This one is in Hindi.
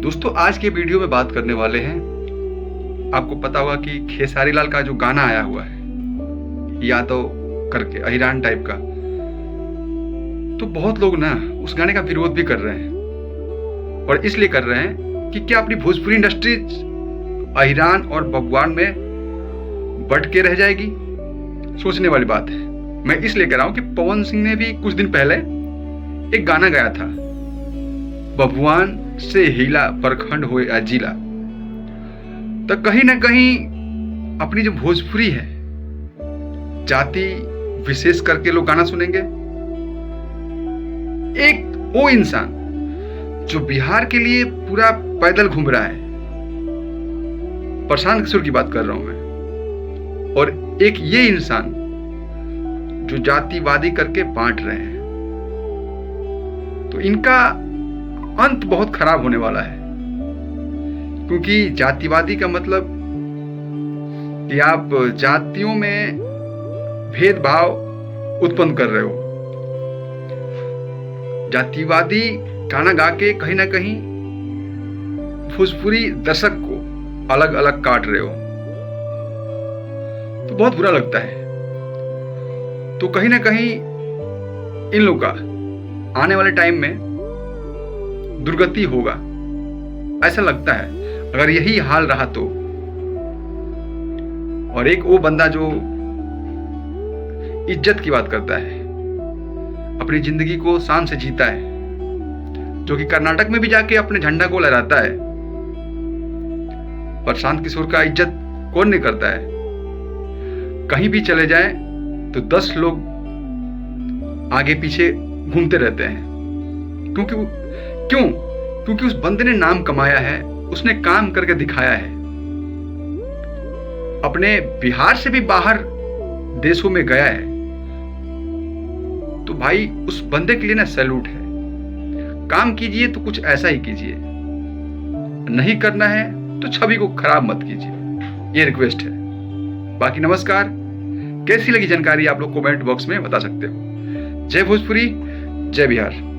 दोस्तों आज के वीडियो में बात करने वाले हैं। आपको पता होगा कि खेसारी लाल का जो गाना आया हुआ है यादव करके अहिरान टाइप का, तो बहुत लोग ना उस गाने का विरोध भी कर रहे हैं और इसलिए कर रहे हैं कि क्या अपनी भोजपुरी इंडस्ट्री अहिरान और बबुआन में बट के रह जाएगी। सोचने वाली बात है। मैं इसलिए कह रहा हूं कि पवन सिंह ने भी कुछ दिन पहले एक गाना गाया था, बबुआन से हीला परखंड होए अजीला। तो कहीं ना कहीं अपनी जो भोजपुरी है, जाति विशेष करके लोग गाना सुनेंगे। एक वो इंसान जो बिहार के लिए पूरा पैदल घूम रहा है, प्रशांत किशोर की बात कर रहा हूं मैं, और एक ये इंसान जो जातिवादी करके बांट रहे हैं, तो इनका अंत बहुत खराब होने वाला है। क्योंकि जातिवादी का मतलब कि आप जातियों में भेदभाव उत्पन्न कर रहे हो। जातिवादी गाना गा के कहीं ना कहीं भोजपुरी दर्शक को अलग अलग काट रहे हो, तो बहुत बुरा लगता है। तो कहीं ना कहीं इन लोगों का आने वाले टाइम में दुर्गति होगा, ऐसा लगता है अगर यही हाल रहा तो। और एक वो बंदा जो इज्जत की बात करता है, अपनी जिंदगी को शान से जीता है, जो कि कर्नाटक में भी जाके अपने झंडा को लहराता है। प्रशांत किशोर का इज्जत कौन नहीं करता है। कहीं भी चले जाए तो 10 लोग आगे पीछे घूमते रहते हैं। क्योंकि उस बंदे ने नाम कमाया है, उसने काम करके दिखाया है। अपने बिहार से भी बाहर देशों में गया है, तो भाई उस बंदे के लिए ना सैल्यूट है। काम कीजिए तो कुछ ऐसा ही कीजिए, नहीं करना है तो छवि को खराब मत कीजिए, ये रिक्वेस्ट है। बाकी नमस्कार। कैसी लगी जानकारी आप लोग कमेंट बॉक्स में बता सकते हो। जय भोजपुरी, जय बिहार।